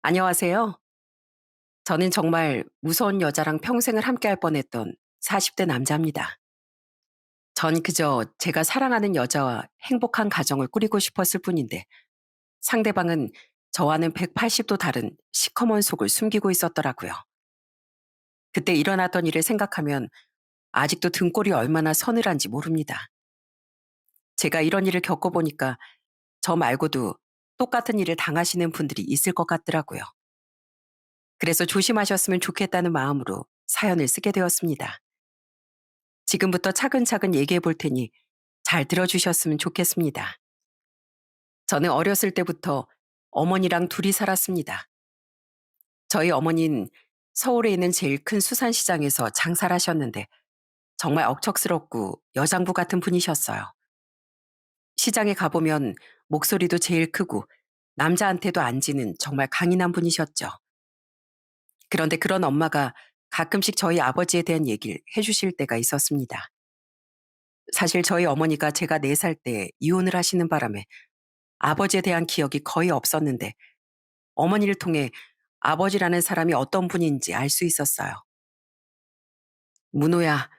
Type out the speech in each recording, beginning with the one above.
안녕하세요. 저는 정말 무서운 여자랑 평생을 함께할 뻔했던 40대 남자입니다. 전 그저 제가 사랑하는 여자와 행복한 가정을 꾸리고 싶었을 뿐인데 상대방은 저와는 180도 다른 시커먼 속을 숨기고 있었더라고요. 그때 일어났던 일을 생각하면 아직도 등골이 얼마나 서늘한지 모릅니다. 제가 이런 일을 겪어보니까 저 말고도 똑같은 일을 당하시는 분들이 있을 것 같더라고요. 그래서 조심하셨으면 좋겠다는 마음으로 사연을 쓰게 되었습니다. 지금부터 차근차근 얘기해 볼 테니 잘 들어주셨으면 좋겠습니다. 저는 어렸을 때부터 어머니랑 둘이 살았습니다. 저희 어머니는 서울에 있는 제일 큰 수산시장에서 장사를 하셨는데 정말 억척스럽고 여장부 같은 분이셨어요. 시장에 가보면 목소리도 제일 크고 남자한테도 안 지는 정말 강인한 분이셨죠. 그런데 그런 엄마가 가끔씩 저희 아버지에 대한 얘기를 해주실 때가 있었습니다. 사실 저희 어머니가 제가 4살 때 이혼을 하시는 바람에 아버지에 대한 기억이 거의 없었는데 어머니를 통해 아버지라는 사람이 어떤 분인지 알 수 있었어요. 문호야,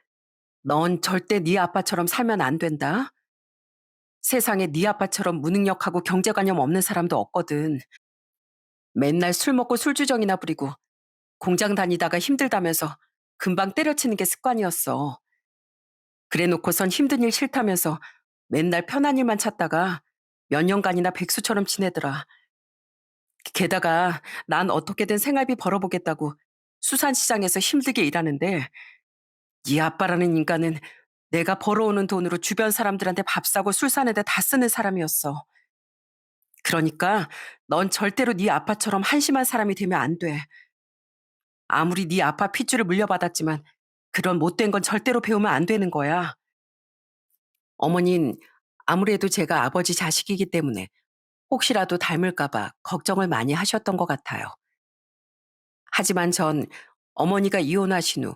넌 절대 네 아빠처럼 살면 안 된다. 세상에 네 아빠처럼 무능력하고 경제관념 없는 사람도 없거든. 맨날 술 먹고 술주정이나 부리고 공장 다니다가 힘들다면서 금방 때려치는 게 습관이었어. 그래 놓고선 힘든 일 싫다면서 맨날 편한 일만 찾다가 몇 년간이나 백수처럼 지내더라. 게다가 난 어떻게든 생활비 벌어보겠다고 수산시장에서 힘들게 일하는데 네 아빠라는 인간은 내가 벌어오는 돈으로 주변 사람들한테 밥 사고 술 사는데 다 쓰는 사람이었어. 그러니까 넌 절대로 네 아빠처럼 한심한 사람이 되면 안 돼. 아무리 네 아빠 핏줄을 물려받았지만 그런 못된 건 절대로 배우면 안 되는 거야. 어머닌 아무래도 제가 아버지 자식이기 때문에 혹시라도 닮을까봐 걱정을 많이 하셨던 것 같아요. 하지만 전 어머니가 이혼하신 후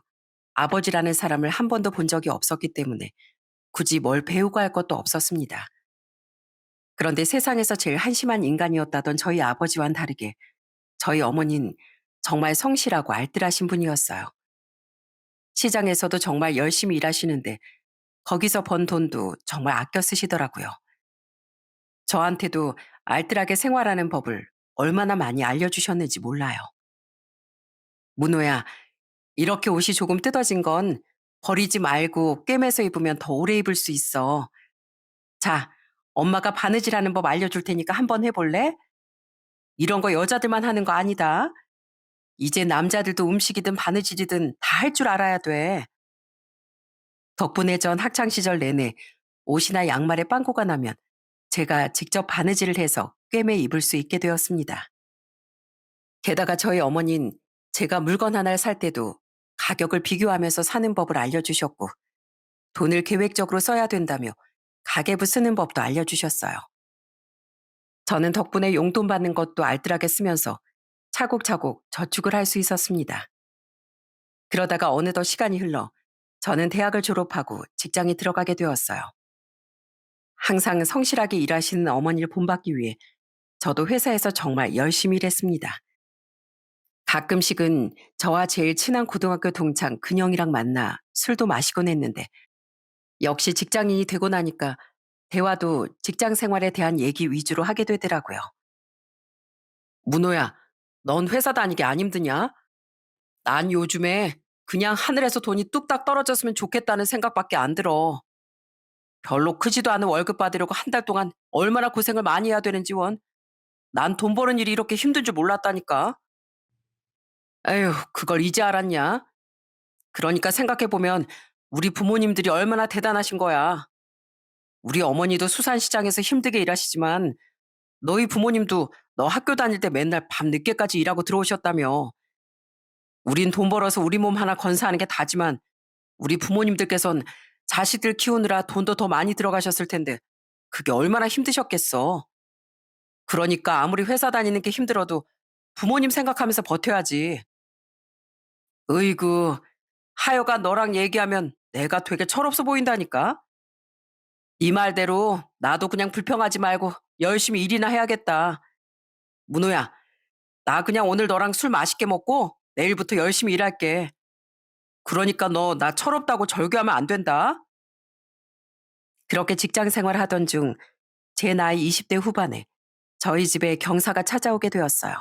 아버지라는 사람을 한 번도 본 적이 없었기 때문에 굳이 뭘 배우고 할 것도 없었습니다. 그런데 세상에서 제일 한심한 인간이었다던 저희 아버지와는 다르게 저희 어머니는 정말 성실하고 알뜰하신 분이었어요. 시장에서도 정말 열심히 일하시는데 거기서 번 돈도 정말 아껴 쓰시더라고요. 저한테도 알뜰하게 생활하는 법을 얼마나 많이 알려주셨는지 몰라요. 문호야, 이렇게 옷이 조금 뜯어진 건 버리지 말고 꿰매서 입으면 더 오래 입을 수 있어. 자, 엄마가 바느질하는 법 알려줄 테니까 한번 해볼래? 이런 거 여자들만 하는 거 아니다. 이제 남자들도 음식이든 바느질이든 다 할 줄 알아야 돼. 덕분에 전 학창 시절 내내 옷이나 양말에 빵꾸가 나면 제가 직접 바느질을 해서 꿰매 입을 수 있게 되었습니다. 게다가 저희 어머닌 제가 물건 하나를 살 때도 가격을 비교하면서 사는 법을 알려주셨고 돈을 계획적으로 써야 된다며 가계부 쓰는 법도 알려주셨어요. 저는 덕분에 용돈 받는 것도 알뜰하게 쓰면서 차곡차곡 저축을 할 수 있었습니다. 그러다가 어느덧 시간이 흘러 저는 대학을 졸업하고 직장에 들어가게 되었어요. 항상 성실하게 일하시는 어머니를 본받기 위해 저도 회사에서 정말 열심히 일했습니다. 가끔씩은 저와 제일 친한 고등학교 동창 근영이랑 만나 술도 마시곤 했는데 역시 직장인이 되고 나니까 대화도 직장 생활에 대한 얘기 위주로 하게 되더라고요. 문호야, 넌 회사 다니기 안 힘드냐? 난 요즘에 그냥 하늘에서 돈이 뚝딱 떨어졌으면 좋겠다는 생각밖에 안 들어. 별로 크지도 않은 월급 받으려고 한 달 동안 얼마나 고생을 많이 해야 되는지 원. 난 돈 버는 일이 이렇게 힘든 줄 몰랐다니까. 에휴, 그걸 이제 알았냐? 그러니까 생각해보면 우리 부모님들이 얼마나 대단하신 거야. 우리 어머니도 수산시장에서 힘들게 일하시지만 너희 부모님도 너 학교 다닐 때 맨날 밤 늦게까지 일하고 들어오셨다며. 우린 돈 벌어서 우리 몸 하나 건사하는 게 다지만 우리 부모님들께선 자식들 키우느라 돈도 더 많이 들어가셨을 텐데 그게 얼마나 힘드셨겠어. 그러니까 아무리 회사 다니는 게 힘들어도 부모님 생각하면서 버텨야지. 으이구, 하여간 너랑 얘기하면 내가 되게 철없어 보인다니까. 이 말대로 나도 그냥 불평하지 말고 열심히 일이나 해야겠다. 문호야, 나 그냥 오늘 너랑 술 맛있게 먹고 내일부터 열심히 일할게. 그러니까 너 나 철없다고 절교하면 안 된다. 그렇게 직장 생활하던 중 제 나이 20대 후반에 저희 집에 경사가 찾아오게 되었어요.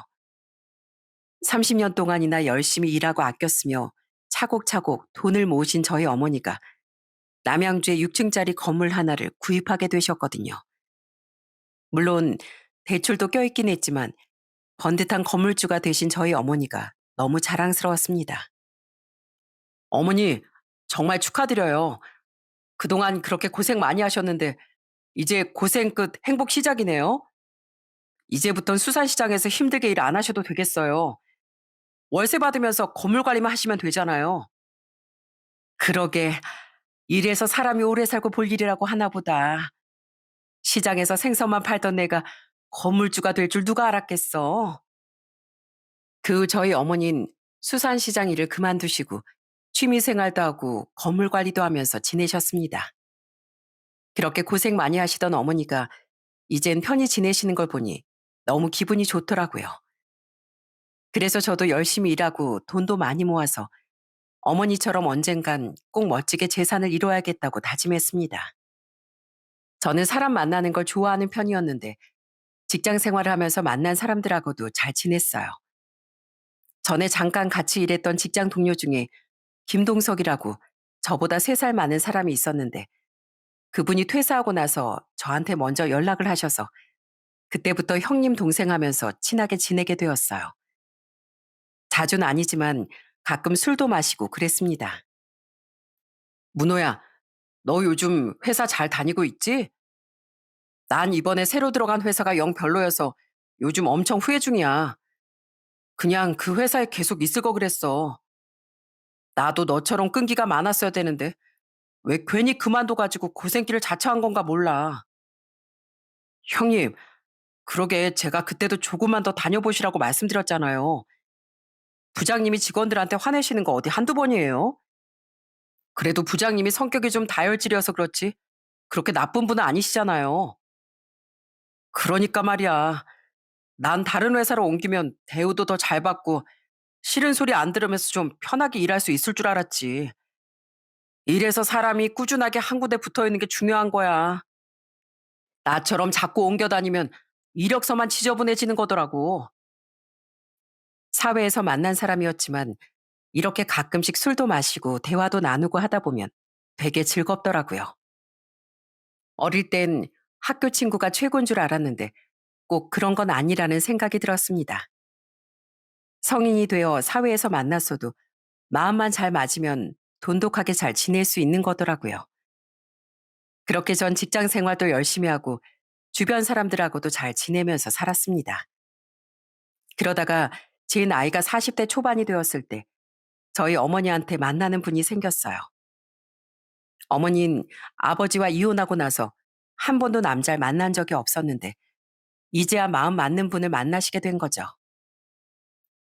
30년 동안이나 열심히 일하고 아꼈으며 차곡차곡 돈을 모으신 저희 어머니가 남양주에 6층짜리 건물 하나를 구입하게 되셨거든요. 물론 대출도 껴있긴 했지만 번듯한 건물주가 되신 저희 어머니가 너무 자랑스러웠습니다. 어머니, 정말 축하드려요. 그동안 그렇게 고생 많이 하셨는데 이제 고생 끝 행복 시작이네요. 이제부턴 수산시장에서 힘들게 일 안 하셔도 되겠어요. 월세 받으면서 건물 관리만 하시면 되잖아요. 그러게, 이래서 사람이 오래 살고 볼 일이라고 하나 보다. 시장에서 생선만 팔던 내가 건물주가 될 줄 누가 알았겠어. 그 저희 어머닌 수산시장 일을 그만두시고 취미 생활도 하고 건물 관리도 하면서 지내셨습니다. 그렇게 고생 많이 하시던 어머니가 이젠 편히 지내시는 걸 보니 너무 기분이 좋더라고요. 그래서 저도 열심히 일하고 돈도 많이 모아서 어머니처럼 언젠간 꼭 멋지게 재산을 이뤄야겠다고 다짐했습니다. 저는 사람 만나는 걸 좋아하는 편이었는데 직장 생활을 하면서 만난 사람들하고도 잘 지냈어요. 전에 잠깐 같이 일했던 직장 동료 중에 김동석이라고 저보다 3살 많은 사람이 있었는데 그분이 퇴사하고 나서 저한테 먼저 연락을 하셔서 그때부터 형님 동생 하면서 친하게 지내게 되었어요. 자주는 아니지만 가끔 술도 마시고 그랬습니다. 문호야, 너 요즘 회사 잘 다니고 있지? 난 이번에 새로 들어간 회사가 영 별로여서 요즘 엄청 후회 중이야. 그냥 그 회사에 계속 있을 거 그랬어. 나도 너처럼 끈기가 많았어야 되는데 왜 괜히 그만둬가지고 고생길을 자처한 건가 몰라. 형님, 그러게 제가 그때도 조금만 더 다녀보시라고 말씀드렸잖아요. 부장님이 직원들한테 화내시는 거 어디 한두 번이에요? 그래도 부장님이 성격이 좀 다혈질이어서 그렇지 그렇게 나쁜 분은 아니시잖아요. 그러니까 말이야. 난 다른 회사로 옮기면 대우도 더 잘 받고 싫은 소리 안 들으면서 좀 편하게 일할 수 있을 줄 알았지. 이래서 사람이 꾸준하게 한 군데 붙어 있는 게 중요한 거야. 나처럼 자꾸 옮겨 다니면 이력서만 지저분해지는 거더라고. 사회에서 만난 사람이었지만 이렇게 가끔씩 술도 마시고 대화도 나누고 하다 보면 되게 즐겁더라고요. 어릴 땐 학교 친구가 최고인 줄 알았는데 꼭 그런 건 아니라는 생각이 들었습니다. 성인이 되어 사회에서 만났어도 마음만 잘 맞으면 돈독하게 잘 지낼 수 있는 거더라고요. 그렇게 전 직장 생활도 열심히 하고 주변 사람들하고도 잘 지내면서 살았습니다. 그러다가 제 나이가 40대 초반이 되었을 때 저희 어머니한테 만나는 분이 생겼어요. 어머닌 아버지와 이혼하고 나서 한 번도 남자를 만난 적이 없었는데 이제야 마음 맞는 분을 만나시게 된 거죠.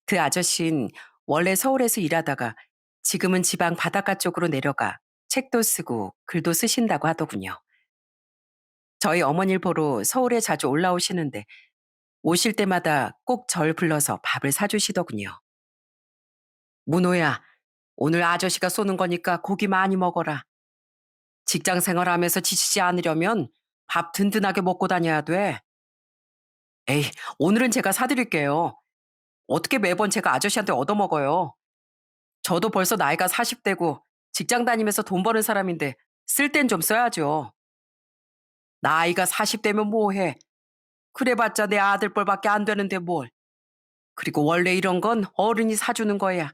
그 아저씨는 원래 서울에서 일하다가 지금은 지방 바닷가 쪽으로 내려가 책도 쓰고 글도 쓰신다고 하더군요. 저희 어머니를 보러 서울에 자주 올라오시는데 오실 때마다 꼭 절 불러서 밥을 사주시더군요. 문호야, 오늘 아저씨가 쏘는 거니까 고기 많이 먹어라. 직장 생활하면서 지치지 않으려면 밥 든든하게 먹고 다녀야 돼. 에이, 오늘은 제가 사드릴게요. 어떻게 매번 제가 아저씨한테 얻어먹어요. 저도 벌써 나이가 40대고 직장 다니면서 돈 버는 사람인데 쓸 땐 좀 써야죠. 나이가 40대면 뭐해. 그래봤자 내 아들 뻘밖에 안 되는데 뭘. 그리고 원래 이런 건 어른이 사주는 거야.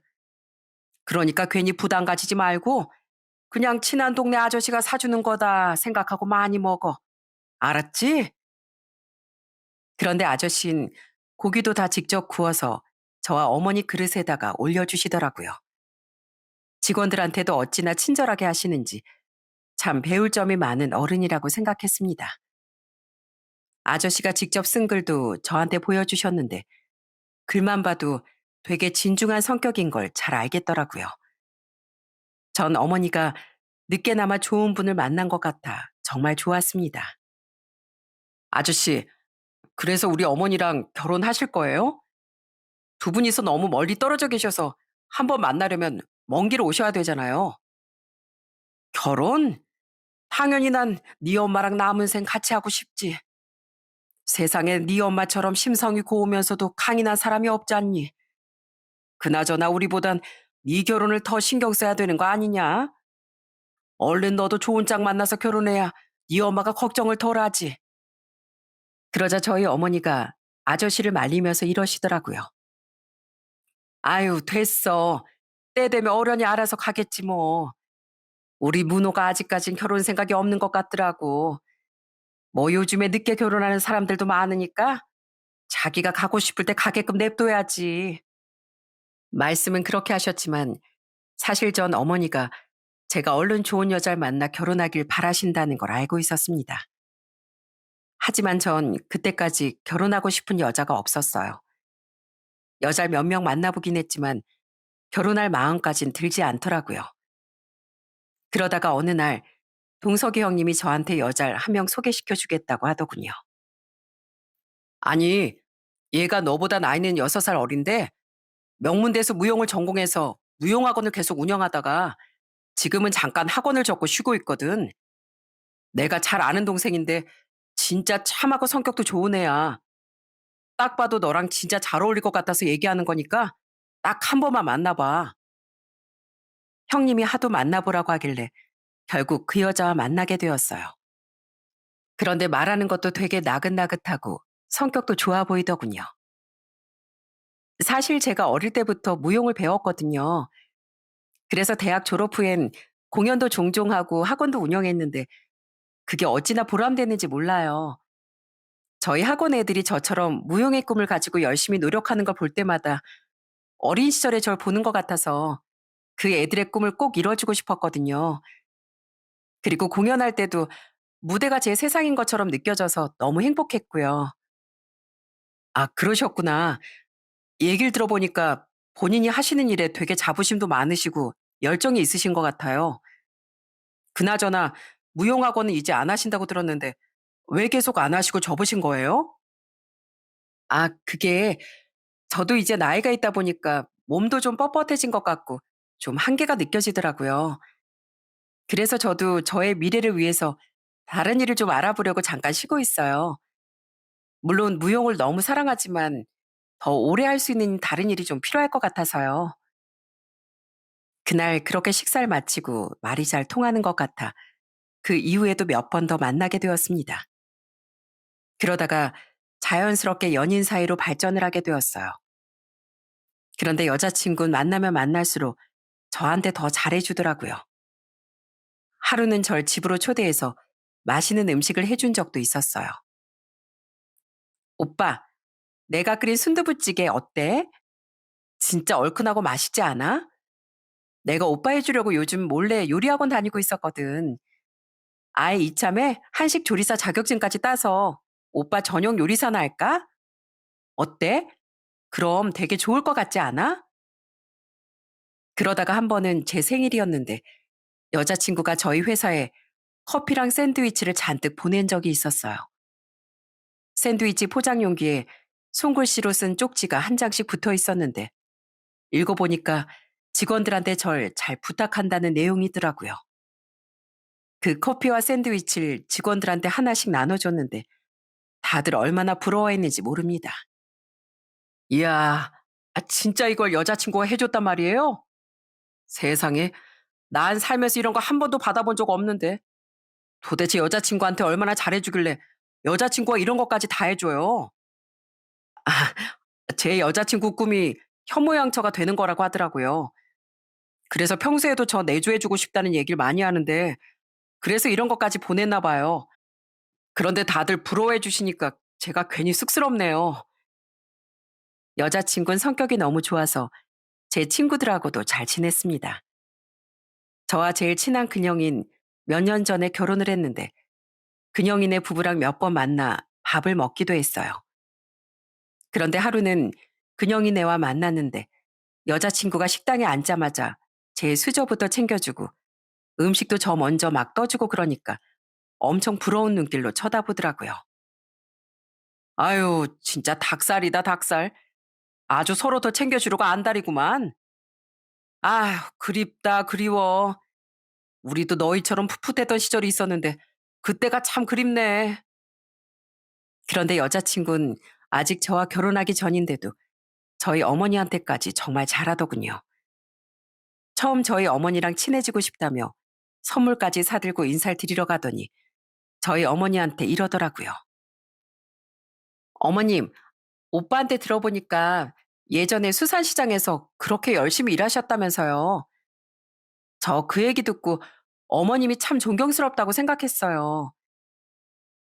그러니까 괜히 부담 가지지 말고 그냥 친한 동네 아저씨가 사주는 거다 생각하고 많이 먹어. 알았지? 그런데 아저씨는 고기도 다 직접 구워서 저와 어머니 그릇에다가 올려주시더라고요. 직원들한테도 어찌나 친절하게 하시는지 참 배울 점이 많은 어른이라고 생각했습니다. 아저씨가 직접 쓴 글도 저한테 보여주셨는데 글만 봐도 되게 진중한 성격인 걸 잘 알겠더라고요. 전 어머니가 늦게나마 좋은 분을 만난 것 같아 정말 좋았습니다. 아저씨, 그래서 우리 어머니랑 결혼하실 거예요? 두 분이서 너무 멀리 떨어져 계셔서 한번 만나려면 먼 길 오셔야 되잖아요. 결혼? 당연히 난 네 엄마랑 남은 생 같이 하고 싶지. 세상에 네 엄마처럼 심성이 고우면서도 강인한 사람이 없지 않니? 그나저나 우리보단 네 결혼을 더 신경 써야 되는 거 아니냐? 얼른 너도 좋은 짝 만나서 결혼해야 네 엄마가 걱정을 덜 하지. 그러자 저희 어머니가 아저씨를 말리면서 이러시더라고요. 아유, 됐어. 때 되면 어련히 알아서 가겠지 뭐. 우리 문호가 아직까진 결혼 생각이 없는 것 같더라고. 뭐 요즘에 늦게 결혼하는 사람들도 많으니까 자기가 가고 싶을 때 가게끔 냅둬야지. 말씀은 그렇게 하셨지만 사실 전 어머니가 제가 얼른 좋은 여자를 만나 결혼하길 바라신다는 걸 알고 있었습니다. 하지만 전 그때까지 결혼하고 싶은 여자가 없었어요. 여자를 몇 명 만나보긴 했지만 결혼할 마음까진 들지 않더라고요. 그러다가 어느 날 동석이 형님이 저한테 여자를 한 명 소개시켜 주겠다고 하더군요. 아니, 얘가 너보다 나이는 6살 어린데 명문대에서 무용을 전공해서 무용학원을 계속 운영하다가 지금은 잠깐 학원을 접고 쉬고 있거든. 내가 잘 아는 동생인데 진짜 참하고 성격도 좋은 애야. 딱 봐도 너랑 진짜 잘 어울릴 것 같아서 얘기하는 거니까 딱 한 번만 만나봐. 형님이 하도 만나보라고 하길래 결국 그 여자와 만나게 되었어요. 그런데 말하는 것도 되게 나긋나긋하고 성격도 좋아 보이더군요. 사실 제가 어릴 때부터 무용을 배웠거든요. 그래서 대학 졸업 후엔 공연도 종종 하고 학원도 운영했는데 그게 어찌나 보람됐는지 몰라요. 저희 학원 애들이 저처럼 무용의 꿈을 가지고 열심히 노력하는 걸 볼 때마다 어린 시절에 절 보는 것 같아서 그 애들의 꿈을 꼭 이뤄주고 싶었거든요. 그리고 공연할 때도 무대가 제 세상인 것처럼 느껴져서 너무 행복했고요. 아, 그러셨구나. 얘기를 들어보니까 본인이 하시는 일에 되게 자부심도 많으시고 열정이 있으신 것 같아요. 그나저나 무용학원은 이제 안 하신다고 들었는데 왜 계속 안 하시고 접으신 거예요? 아, 그게 저도 이제 나이가 있다 보니까 몸도 좀 뻣뻣해진 것 같고 좀 한계가 느껴지더라고요. 그래서 저도 저의 미래를 위해서 다른 일을 좀 알아보려고 잠깐 쉬고 있어요. 물론 무용을 너무 사랑하지만 더 오래 할 수 있는 다른 일이 좀 필요할 것 같아서요. 그날 그렇게 식사를 마치고 말이 잘 통하는 것 같아 그 이후에도 몇 번 더 만나게 되었습니다. 그러다가 자연스럽게 연인 사이로 발전을 하게 되었어요. 그런데 여자친구는 만나면 만날수록 저한테 더 잘해주더라고요. 하루는 절 집으로 초대해서 맛있는 음식을 해준 적도 있었어요. 오빠, 내가 끓인 순두부찌개 어때? 진짜 얼큰하고 맛있지 않아? 내가 오빠 해주려고 요즘 몰래 요리학원 다니고 있었거든. 아예 이참에 한식 조리사 자격증까지 따서 오빠 전용 요리사나 할까? 어때? 그럼 되게 좋을 것 같지 않아? 그러다가 한 번은 제 생일이었는데 여자친구가 저희 회사에 커피랑 샌드위치를 잔뜩 보낸 적이 있었어요. 샌드위치 포장 용기에 손글씨로 쓴 쪽지가 한 장씩 붙어 있었는데 읽어보니까 직원들한테 절 잘 부탁한다는 내용이더라고요. 그 커피와 샌드위치를 직원들한테 하나씩 나눠줬는데 다들 얼마나 부러워했는지 모릅니다. 이야, 진짜 이걸 여자친구가 해줬단 말이에요? 세상에, 난 살면서 이런 거 한 번도 받아본 적 없는데. 도대체 여자친구한테 얼마나 잘해주길래 여자친구가 이런 것까지 다 해줘요. 제 여자친구 꿈이 현모양처가 되는 거라고 하더라고요. 그래서 평소에도 저 내조해주고 싶다는 얘기를 많이 하는데 그래서 이런 것까지 보냈나 봐요. 그런데 다들 부러워해 주시니까 제가 괜히 쑥스럽네요. 여자친구는 성격이 너무 좋아서 제 친구들하고도 잘 지냈습니다. 저와 제일 친한 근영인 몇 년 전에 결혼을 했는데 근영이네 부부랑 몇 번 만나 밥을 먹기도 했어요. 그런데 하루는 근영이네와 만났는데 여자친구가 식당에 앉자마자 제 수저부터 챙겨주고 음식도 저 먼저 막 떠주고 그러니까 엄청 부러운 눈길로 쳐다보더라고요. 아유, 진짜 닭살이다, 닭살. 아주 서로 더 챙겨주려고 안달이구만. 아휴, 그립다, 그리워. 우리도 너희처럼 풋풋했던 시절이 있었는데, 그때가 참 그립네. 그런데 여자친구는 아직 저와 결혼하기 전인데도 저희 어머니한테까지 정말 잘하더군요. 처음 저희 어머니랑 친해지고 싶다며 선물까지 사들고 인사를 드리러 가더니 저희 어머니한테 이러더라고요. 어머님, 오빠한테 들어보니까 예전에 수산시장에서 그렇게 열심히 일하셨다면서요. 저 그 얘기 듣고 어머님이 참 존경스럽다고 생각했어요.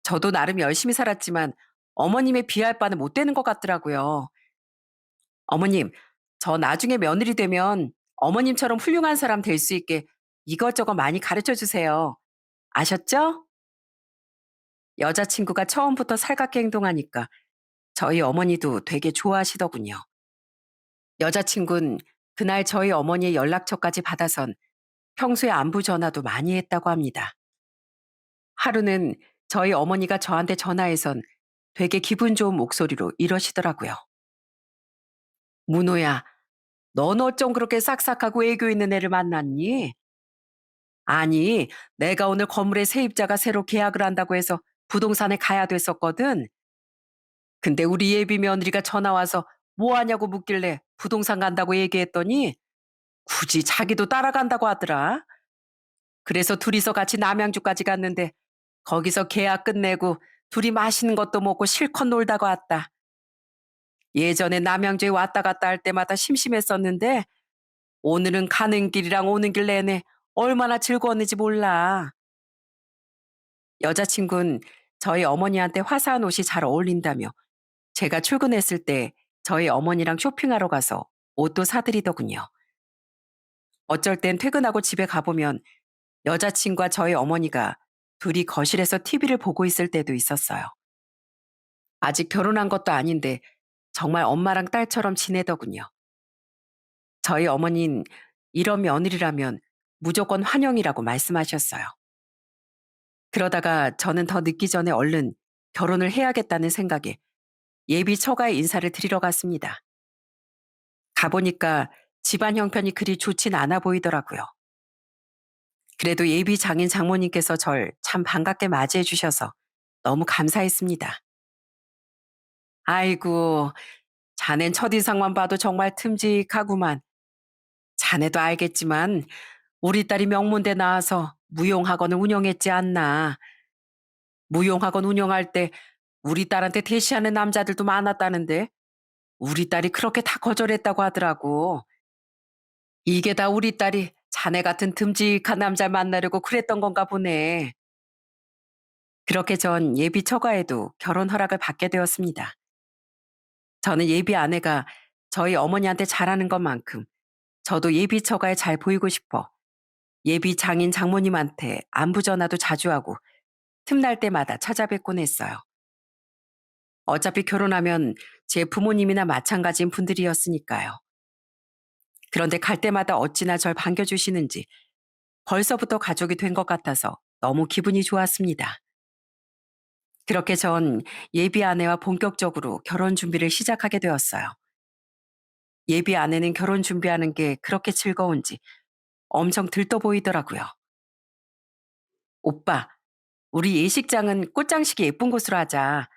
저도 나름 열심히 살았지만 어머님에 비할 바는 못 되는 것 같더라고요. 어머님, 저 나중에 며느리 되면 어머님처럼 훌륭한 사람 될 수 있게 이것저것 많이 가르쳐 주세요. 아셨죠? 여자친구가 처음부터 살갑게 행동하니까 저희 어머니도 되게 좋아하시더군요. 여자친구는 그날 저희 어머니의 연락처까지 받아선 평소에 안부 전화도 많이 했다고 합니다. 하루는 저희 어머니가 저한테 전화해선 되게 기분 좋은 목소리로 이러시더라고요. 문호야, 넌 어쩜 그렇게 싹싹하고 애교 있는 애를 만났니? 아니, 내가 오늘 건물의 세입자가 새로 계약을 한다고 해서 부동산에 가야 됐었거든. 근데 우리 예비 며느리가 전화 와서 뭐 하냐고 묻길래 부동산 간다고 얘기했더니 굳이 자기도 따라간다고 하더라. 그래서 둘이서 같이 남양주까지 갔는데 거기서 계약 끝내고 둘이 맛있는 것도 먹고 실컷 놀다가 왔다. 예전에 남양주에 왔다 갔다 할 때마다 심심했었는데 오늘은 가는 길이랑 오는 길 내내 얼마나 즐거웠는지 몰라. 여자친구는 저희 어머니한테 화사한 옷이 잘 어울린다며 제가 출근했을 때 저희 어머니랑 쇼핑하러 가서 옷도 사드리더군요. 어쩔 땐 퇴근하고 집에 가보면 여자친구와 저희 어머니가 둘이 거실에서 TV를 보고 있을 때도 있었어요. 아직 결혼한 것도 아닌데 정말 엄마랑 딸처럼 지내더군요. 저희 어머니는 이런 며느리라면 무조건 환영이라고 말씀하셨어요. 그러다가 저는 더 늦기 전에 얼른 결혼을 해야겠다는 생각에 예비 처가에 인사를 드리러 갔습니다. 가보니까 집안 형편이 그리 좋진 않아 보이더라고요. 그래도 예비 장인 장모님께서 절 참 반갑게 맞이해 주셔서 너무 감사했습니다. 아이고, 자넨 첫인상만 봐도 정말 듬직하구만. 자네도 알겠지만 우리 딸이 명문대 나와서 무용학원을 운영했지 않나. 무용학원 운영할 때 우리 딸한테 대시하는 남자들도 많았다는데 우리 딸이 그렇게 다 거절했다고 하더라고. 이게 다 우리 딸이 자네 같은 듬직한 남자 만나려고 그랬던 건가 보네. 그렇게 전 예비 처가에도 결혼 허락을 받게 되었습니다. 저는 예비 아내가 저희 어머니한테 잘하는 것만큼 저도 예비 처가에 잘 보이고 싶어 예비 장인 장모님한테 안부 전화도 자주 하고 틈날 때마다 찾아뵙곤 했어요. 어차피 결혼하면 제 부모님이나 마찬가지인 분들이었으니까요. 그런데 갈 때마다 어찌나 절 반겨주시는지 벌써부터 가족이 된 것 같아서 너무 기분이 좋았습니다. 그렇게 전 예비 아내와 본격적으로 결혼 준비를 시작하게 되었어요. 예비 아내는 결혼 준비하는 게 그렇게 즐거운지 엄청 들떠 보이더라고요. 오빠, 우리 예식장은 꽃장식이 예쁜 곳으로 하자.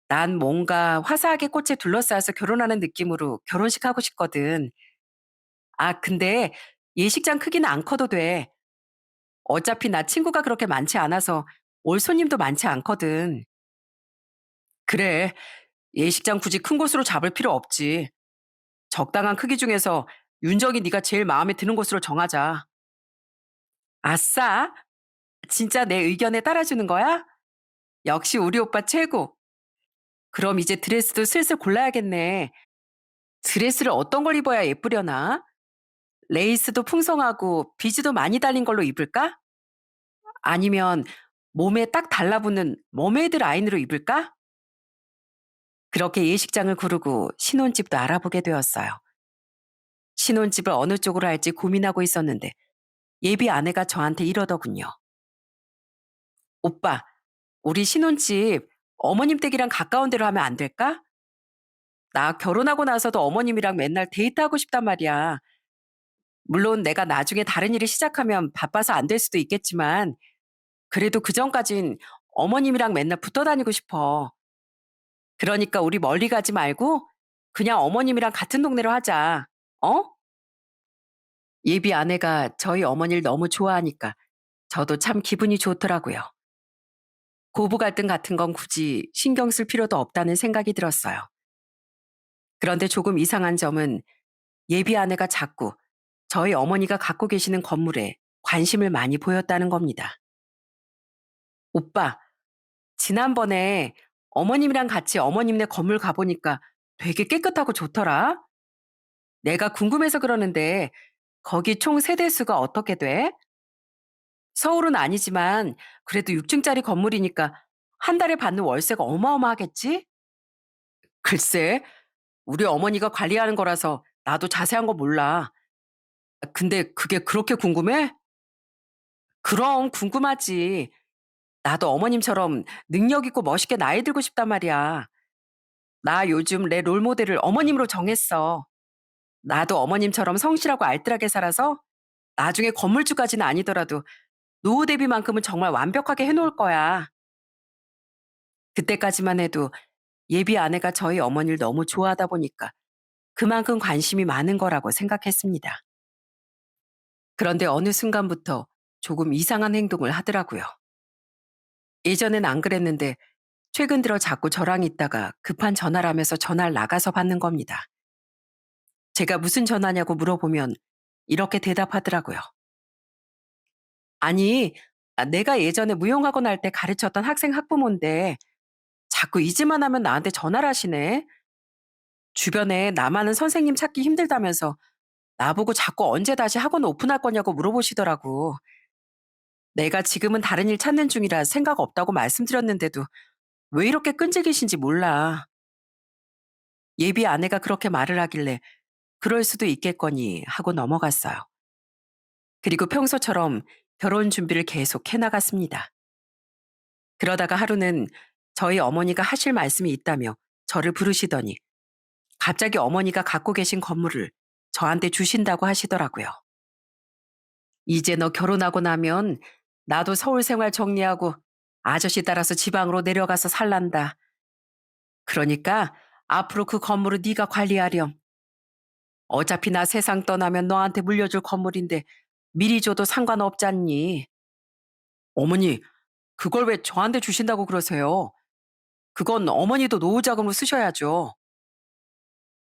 난 뭔가 화사하게 꽃에 둘러싸여서 결혼하는 느낌으로 결혼식 하고 싶거든. 아, 근데 예식장 크기는 안 커도 돼. 어차피 나 친구가 그렇게 많지 않아서 올 손님도 많지 않거든. 그래, 예식장 굳이 큰 곳으로 잡을 필요 없지. 적당한 크기 중에서 윤정이 네가 제일 마음에 드는 곳으로 정하자. 아싸! 진짜 내 의견에 따라주는 거야? 역시 우리 오빠 최고. 그럼 이제 드레스도 슬슬 골라야겠네. 드레스를 어떤 걸 입어야 예쁘려나? 레이스도 풍성하고 비즈도 많이 달린 걸로 입을까? 아니면 몸에 딱 달라붙는 머메이드 라인으로 입을까? 그렇게 예식장을 고르고 신혼집도 알아보게 되었어요. 신혼집을 어느 쪽으로 할지 고민하고 있었는데 예비 아내가 저한테 이러더군요. 오빠, 우리 신혼집 어머님 댁이랑 가까운 데로 하면 안 될까? 나 결혼하고 나서도 어머님이랑 맨날 데이트하고 싶단 말이야. 물론 내가 나중에 다른 일을 시작하면 바빠서 안 될 수도 있겠지만 그래도 그전까진 어머님이랑 맨날 붙어 다니고 싶어. 그러니까 우리 멀리 가지 말고 그냥 어머님이랑 같은 동네로 하자. 어? 예비 아내가 저희 어머니를 너무 좋아하니까 저도 참 기분이 좋더라고요. 고부 갈등 같은 건 굳이 신경 쓸 필요도 없다는 생각이 들었어요. 그런데 조금 이상한 점은 예비 아내가 자꾸 저희 어머니가 갖고 계시는 건물에 관심을 많이 보였다는 겁니다. 오빠, 지난번에 어머님이랑 같이 어머님네 건물 가보니까 되게 깨끗하고 좋더라. 내가 궁금해서 그러는데 거기 총 세대수가 어떻게 돼? 서울은 아니지만 그래도 6층짜리 건물이니까 한 달에 받는 월세가 어마어마하겠지? 글쎄, 우리 어머니가 관리하는 거라서 나도 자세한 거 몰라. 근데 그게 그렇게 궁금해? 그럼 궁금하지. 나도 어머님처럼 능력 있고 멋있게 나이 들고 싶단 말이야. 나 요즘 내 롤모델을 어머님으로 정했어. 나도 어머님처럼 성실하고 알뜰하게 살아서 나중에 건물주까지는 아니더라도 노후 대비만큼은 정말 완벽하게 해놓을 거야. 그때까지만 해도 예비 아내가 저희 어머니를 너무 좋아하다 보니까 그만큼 관심이 많은 거라고 생각했습니다. 그런데 어느 순간부터 조금 이상한 행동을 하더라고요. 예전엔 안 그랬는데 최근 들어 자꾸 저랑 있다가 급한 전화를 하면서 전화를 나가서 받는 겁니다. 제가 무슨 전화냐고 물어보면 이렇게 대답하더라고요. 아니, 내가 예전에 무용학원 할 때 가르쳤던 학생 학부모인데 자꾸 잊을만 하면 나한테 전화를 하시네. 주변에 나만은 선생님 찾기 힘들다면서 나보고 자꾸 언제 다시 학원 오픈할 거냐고 물어보시더라고. 내가 지금은 다른 일 찾는 중이라 생각 없다고 말씀드렸는데도 왜 이렇게 끈질기신지 몰라. 예비 아내가 그렇게 말을 하길래 그럴 수도 있겠거니 하고 넘어갔어요. 그리고 평소처럼 결혼 준비를 계속 해나갔습니다. 그러다가 하루는 저희 어머니가 하실 말씀이 있다며 저를 부르시더니 갑자기 어머니가 갖고 계신 건물을 저한테 주신다고 하시더라고요. 이제 너 결혼하고 나면 나도 서울 생활 정리하고 아저씨 따라서 지방으로 내려가서 살란다. 그러니까 앞으로 그 건물을 네가 관리하렴. 어차피 나 세상 떠나면 너한테 물려줄 건물인데 미리 줘도 상관없잖니. 어머니, 그걸 왜 저한테 주신다고 그러세요? 그건 어머니도 노후 자금으로 쓰셔야죠.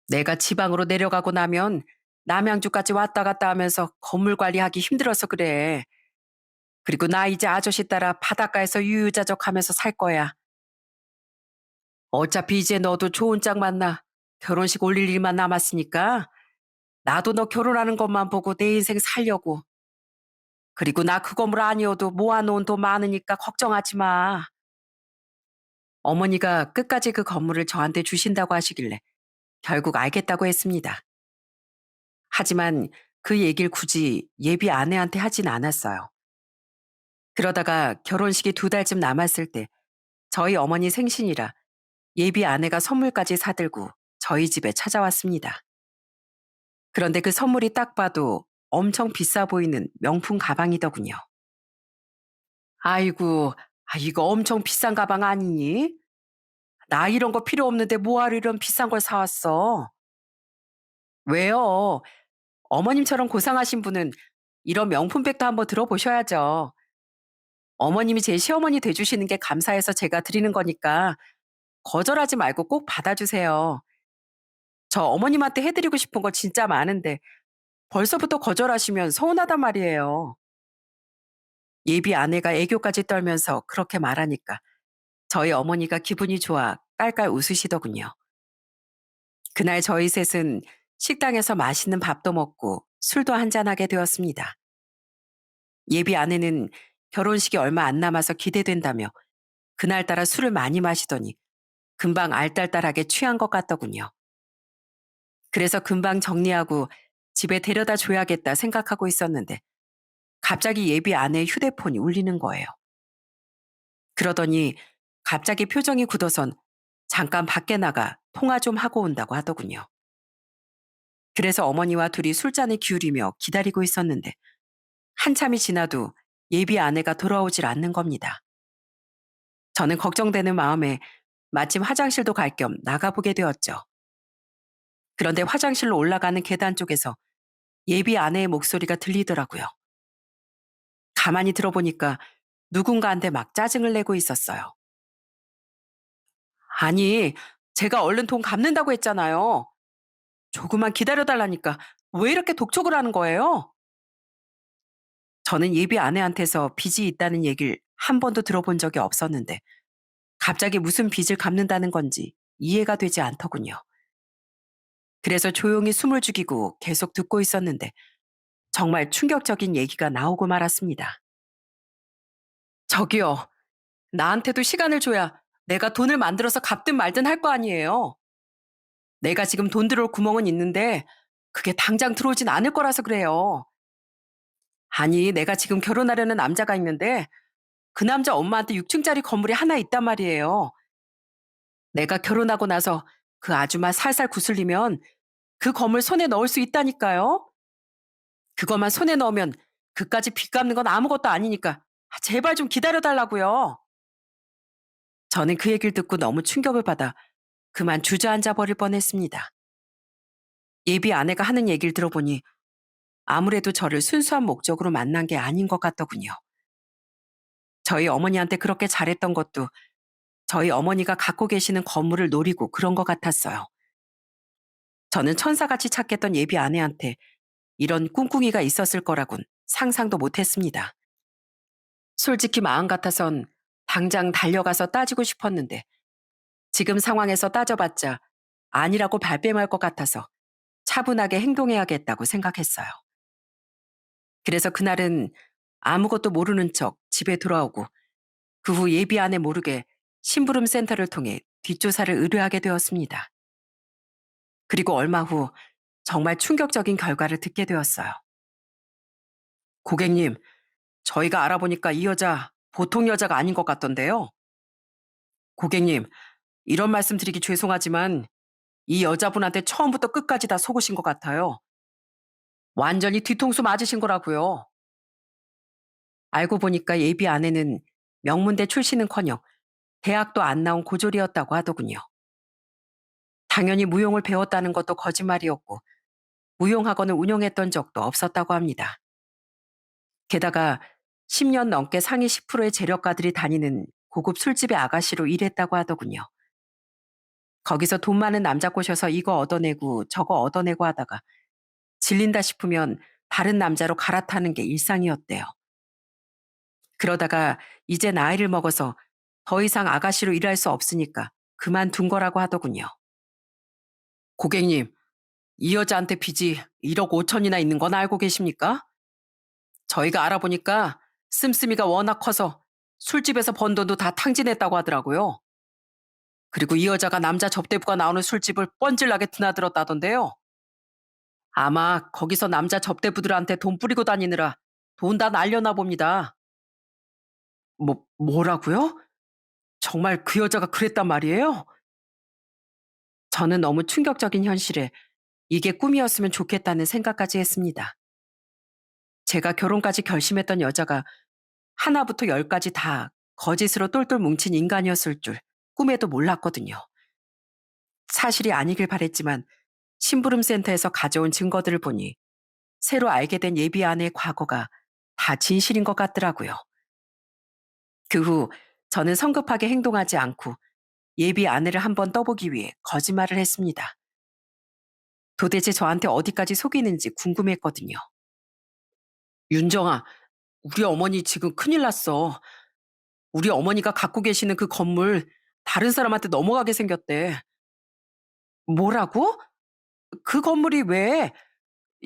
내가 지방으로 내려가고 나면 남양주까지 왔다 갔다 하면서 건물 관리하기 힘들어서 그래. 그리고 나 이제 아저씨 따라 바닷가에서 유유자적하면서 살 거야. 어차피 이제 너도 좋은 짝 만나 결혼식 올릴 일만 남았으니까 나도 너 결혼하는 것만 보고 내 인생 살려고. 그리고 나 그 건물 아니어도 모아놓은 돈 많으니까 걱정하지 마. 어머니가 끝까지 그 건물을 저한테 주신다고 하시길래 결국 알겠다고 했습니다. 하지만 그 얘기를 굳이 예비 아내한테 하진 않았어요. 그러다가 결혼식이 2달쯤 남았을 때 저희 어머니 생신이라 예비 아내가 선물까지 사들고 저희 집에 찾아왔습니다. 그런데 그 선물이 딱 봐도 엄청 비싸 보이는 명품 가방이더군요. 아이고, 이거 엄청 비싼 가방 아니니? 나 이런 거 필요 없는데 뭐하러 이런 비싼 걸 사왔어? 왜요? 어머님처럼 고상하신 분은 이런 명품백도 한번 들어보셔야죠. 어머님이 제 시어머니 돼주시는 게 감사해서 제가 드리는 거니까 거절하지 말고 꼭 받아주세요. 저 어머님한테 해드리고 싶은 거 진짜 많은데 벌써부터 거절하시면 서운하단 말이에요. 예비 아내가 애교까지 떨면서 그렇게 말하니까 저희 어머니가 기분이 좋아 깔깔 웃으시더군요. 그날 저희 셋은 식당에서 맛있는 밥도 먹고 술도 한잔하게 되었습니다. 예비 아내는 결혼식이 얼마 안 남아서 기대된다며 그날따라 술을 많이 마시더니 금방 알딸딸하게 취한 것 같더군요. 그래서 금방 정리하고 집에 데려다 줘야겠다 생각하고 있었는데 갑자기 예비 아내의 휴대폰이 울리는 거예요. 그러더니 갑자기 표정이 굳어선 잠깐 밖에 나가 통화 좀 하고 온다고 하더군요. 그래서 어머니와 둘이 술잔을 기울이며 기다리고 있었는데 한참이 지나도 예비 아내가 돌아오질 않는 겁니다. 저는 걱정되는 마음에 마침 화장실도 갈 겸 나가보게 되었죠. 그런데 화장실로 올라가는 계단 쪽에서 예비 아내의 목소리가 들리더라고요. 가만히 들어보니까 누군가한테 막 짜증을 내고 있었어요. 아니, 제가 얼른 돈 갚는다고 했잖아요. 조금만 기다려달라니까 왜 이렇게 독촉을 하는 거예요? 저는 예비 아내한테서 빚이 있다는 얘기를 한 번도 들어본 적이 없었는데 갑자기 무슨 빚을 갚는다는 건지 이해가 되지 않더군요. 그래서 조용히 숨을 죽이고 계속 듣고 있었는데 정말 충격적인 얘기가 나오고 말았습니다. 저기요, 나한테도 시간을 줘야 내가 돈을 만들어서 갚든 말든 할 거 아니에요. 내가 지금 돈 들어올 구멍은 있는데 그게 당장 들어오진 않을 거라서 그래요. 아니, 내가 지금 결혼하려는 남자가 있는데 그 남자 엄마한테 6층짜리 건물이 하나 있단 말이에요. 내가 결혼하고 나서 그 아줌마 살살 구슬리면 그 건물 손에 넣을 수 있다니까요. 그것만 손에 넣으면 그까지 빚 갚는 건 아무것도 아니니까 제발 좀 기다려달라고요. 저는 그 얘기를 듣고 너무 충격을 받아 그만 주저앉아 버릴 뻔했습니다. 예비 아내가 하는 얘기를 들어보니 아무래도 저를 순수한 목적으로 만난 게 아닌 것 같더군요. 저희 어머니한테 그렇게 잘했던 것도 저희 어머니가 갖고 계시는 건물을 노리고 그런 것 같았어요. 저는 천사같이 착했던 예비 아내한테 이런 꿍꿍이가 있었을 거라곤 상상도 못했습니다. 솔직히 마음 같아선 당장 달려가서 따지고 싶었는데 지금 상황에서 따져봤자 아니라고 발뺌할 것 같아서 차분하게 행동해야겠다고 생각했어요. 그래서 그날은 아무것도 모르는 척 집에 돌아오고 그 후 예비 아내 모르게 심부름 센터를 통해 뒷조사를 의뢰하게 되었습니다. 그리고 얼마 후 정말 충격적인 결과를 듣게 되었어요. 고객님, 저희가 알아보니까 이 여자 보통 여자가 아닌 것 같던데요. 고객님, 이런 말씀 드리기 죄송하지만 이 여자분한테 처음부터 끝까지 다 속으신 것 같아요. 완전히 뒤통수 맞으신 거라고요. 알고 보니까 예비 아내는 명문대 출신은커녕 대학도 안 나온 고졸이었다고 하더군요. 당연히 무용을 배웠다는 것도 거짓말이었고 무용학원을 운영했던 적도 없었다고 합니다. 게다가 10년 넘게 상위 10%의 재력가들이 다니는 고급 술집의 아가씨로 일했다고 하더군요. 거기서 돈 많은 남자 꼬셔서 이거 얻어내고 저거 얻어내고 하다가 질린다 싶으면 다른 남자로 갈아타는 게 일상이었대요. 그러다가 이제 나이를 먹어서 더 이상 아가씨로 일할 수 없으니까 그만둔 거라고 하더군요. 고객님, 이 여자한테 빚이 1억 5천이나 있는 건 알고 계십니까? 저희가 알아보니까 씀씀이가 워낙 커서 술집에서 번 돈도 다 탕진했다고 하더라고요. 그리고 이 여자가 남자 접대부가 나오는 술집을 뻔질나게 드나들었다던데요. 아마 거기서 남자 접대부들한테 돈 뿌리고 다니느라 돈 다 날려나 봅니다. 뭐라고요? 정말 그 여자가 그랬단 말이에요? 저는 너무 충격적인 현실에 이게 꿈이었으면 좋겠다는 생각까지 했습니다. 제가 결혼까지 결심했던 여자가 하나부터 열까지 다 거짓으로 똘똘 뭉친 인간이었을 줄 꿈에도 몰랐거든요. 사실이 아니길 바랬지만 심부름센터에서 가져온 증거들을 보니 새로 알게 된 예비 아내의 과거가 다 진실인 것 같더라고요. 그 후 저는 성급하게 행동하지 않고 예비 아내를 한번 떠보기 위해 거짓말을 했습니다. 도대체 저한테 어디까지 속이는지 궁금했거든요. 윤정아, 우리 어머니 지금 큰일 났어. 우리 어머니가 갖고 계시는 그 건물 다른 사람한테 넘어가게 생겼대. 뭐라고? 그 건물이 왜?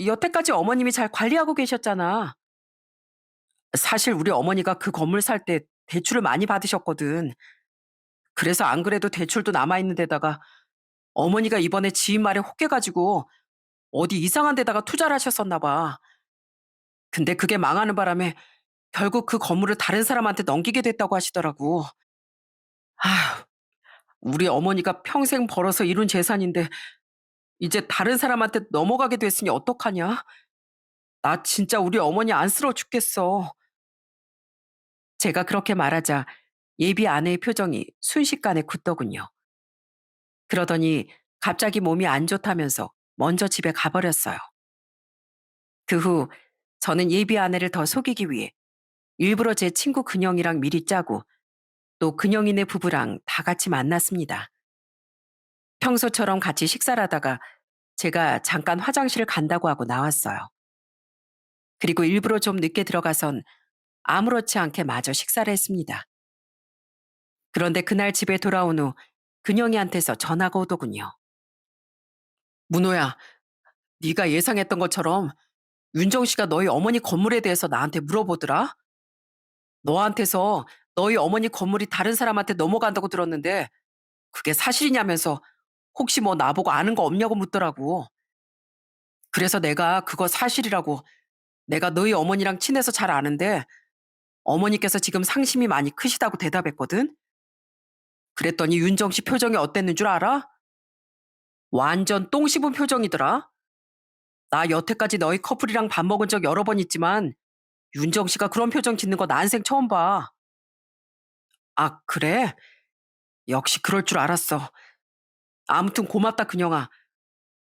여태까지 어머님이 잘 관리하고 계셨잖아. 사실 우리 어머니가 그 건물 살 때 대출을 많이 받으셨거든. 그래서 안 그래도 대출도 남아있는 데다가 어머니가 이번에 지인 말에 혹해가지고 어디 이상한 데다가 투자를 하셨었나 봐. 근데 그게 망하는 바람에 결국 그 건물을 다른 사람한테 넘기게 됐다고 하시더라고. 아휴, 우리 어머니가 평생 벌어서 이룬 재산인데 이제 다른 사람한테 넘어가게 됐으니 어떡하냐? 나 진짜 우리 어머니 안쓰러워 죽겠어. 제가 그렇게 말하자 예비 아내의 표정이 순식간에 굳더군요. 그러더니 갑자기 몸이 안 좋다면서 먼저 집에 가버렸어요. 그 후 저는 예비 아내를 더 속이기 위해 일부러 제 친구 근영이랑 미리 짜고 또 근영이네 부부랑 다 같이 만났습니다. 평소처럼 같이 식사를 하다가 제가 잠깐 화장실 간다고 하고 나왔어요. 그리고 일부러 좀 늦게 들어가선 아무렇지 않게 마저 식사를 했습니다. 그런데 그날 집에 돌아온 후 근영이한테서 전화가 오더군요. 문호야, 네가 예상했던 것처럼 윤정 씨가 너희 어머니 건물에 대해서 나한테 물어보더라. 너한테서 너희 어머니 건물이 다른 사람한테 넘어간다고 들었는데 그게 사실이냐면서 혹시 뭐 나보고 아는 거 없냐고 묻더라고. 그래서 내가 그거 사실이라고 내가 너희 어머니랑 친해서 잘 아는데 어머니께서 지금 상심이 많이 크시다고 대답했거든. 그랬더니 윤정 씨 표정이 어땠는 줄 알아? 완전 똥 씹은 표정이더라. 나 여태까지 너희 커플이랑 밥 먹은 적 여러 번 있지만 윤정 씨가 그런 표정 짓는 거 난생 처음 봐. 아, 그래? 역시 그럴 줄 알았어. 아무튼 고맙다, 근영아.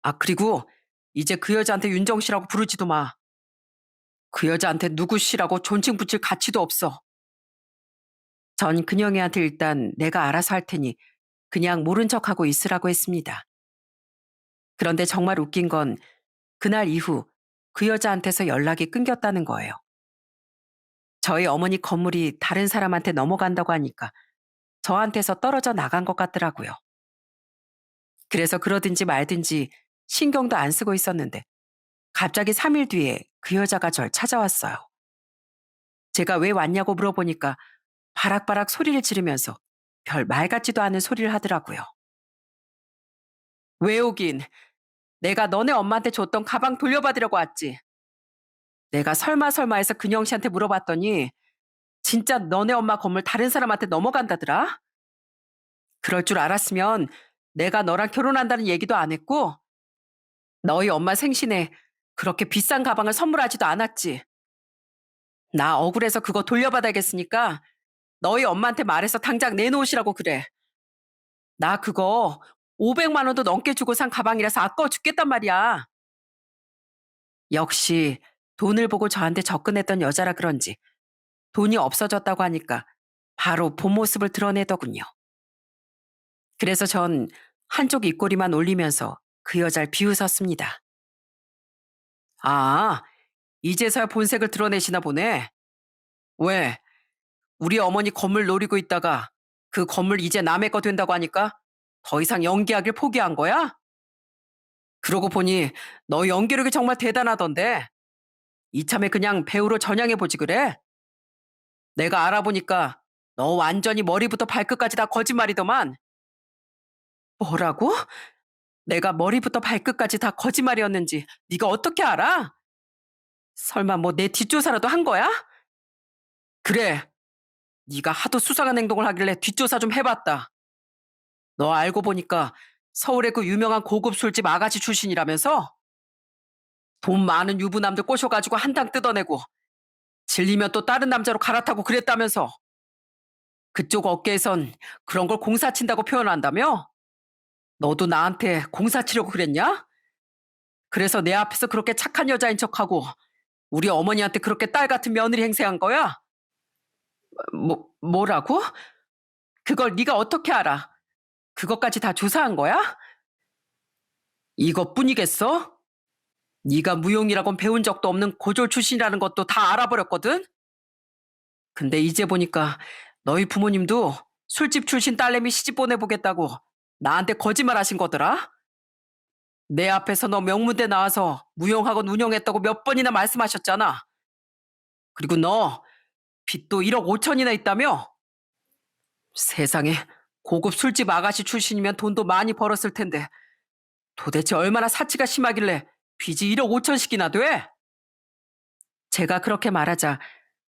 아, 그리고 이제 그 여자한테 윤정 씨라고 부르지도 마. 그 여자한테 누구 씨라고 존칭 붙일 가치도 없어. 전 근영이한테 일단 내가 알아서 할 테니 그냥 모른 척하고 있으라고 했습니다. 그런데 정말 웃긴 건 그날 이후 그 여자한테서 연락이 끊겼다는 거예요. 저희 어머니 건물이 다른 사람한테 넘어간다고 하니까 저한테서 떨어져 나간 것 같더라고요. 그래서 그러든지 말든지 신경도 안 쓰고 있었는데 갑자기 3일 뒤에 그 여자가 절 찾아왔어요. 제가 왜 왔냐고 물어보니까 바락바락 소리를 지르면서 별 말 같지도 않은 소리를 하더라고요. 왜 오긴? 내가 너네 엄마한테 줬던 가방 돌려받으려고 왔지. 내가 설마 해서 근영 씨한테 물어봤더니 진짜 너네 엄마 건물 다른 사람한테 넘어간다더라? 그럴 줄 알았으면 내가 너랑 결혼한다는 얘기도 안 했고 너희 엄마 생신에 그렇게 비싼 가방을 선물하지도 않았지. 나 억울해서 그거 돌려받아야겠으니까 너희 엄마한테 말해서 당장 내놓으시라고 그래. 나 그거 500만 원도 넘게 주고 산 가방이라서 아까워 죽겠단 말이야. 역시 돈을 보고 저한테 접근했던 여자라 그런지 돈이 없어졌다고 하니까 바로 본 모습을 드러내더군요. 그래서 전 한쪽 입꼬리만 올리면서 그 여자를 비웃었습니다. 아, 이제서야 본색을 드러내시나 보네. 왜? 우리 어머니 건물 노리고 있다가 그 건물 이제 남의 거 된다고 하니까 더 이상 연기하길 포기한 거야? 그러고 보니 너 연기력이 정말 대단하던데 이참에 그냥 배우로 전향해보지 그래? 내가 알아보니까 너 완전히 머리부터 발끝까지 다 거짓말이더만. 뭐라고? 내가 머리부터 발끝까지 다 거짓말이었는지 네가 어떻게 알아? 설마 뭐 내 뒷조사라도 한 거야? 그래, 네가 하도 수상한 행동을 하길래 뒷조사 좀 해봤다. 너 알고 보니까 서울의 그 유명한 고급 술집 아가씨 출신이라면서? 돈 많은 유부남들 꼬셔가지고 한탕 뜯어내고 질리면 또 다른 남자로 갈아타고 그랬다면서. 그쪽 업계에선 그런 걸 공사 친다고 표현한다며? 너도 나한테 공사 치려고 그랬냐? 그래서 내 앞에서 그렇게 착한 여자인 척하고 우리 어머니한테 그렇게 딸 같은 며느리 행세한 거야? 뭐라고? 그걸 네가 어떻게 알아? 그것까지 다 조사한 거야? 이것뿐이겠어? 네가 무용이라곤 배운 적도 없는 고졸 출신이라는 것도 다 알아버렸거든? 근데 이제 보니까 너희 부모님도 술집 출신 딸내미 시집 보내보겠다고 나한테 거짓말 하신 거더라? 내 앞에서 너 명문대 나와서 무용학원 운영했다고 몇 번이나 말씀하셨잖아. 그리고 너 빚도 1억 5천이나 있다며? 세상에, 고급 술집 아가씨 출신이면 돈도 많이 벌었을 텐데 도대체 얼마나 사치가 심하길래 빚이 1억 5천씩이나 돼? 제가 그렇게 말하자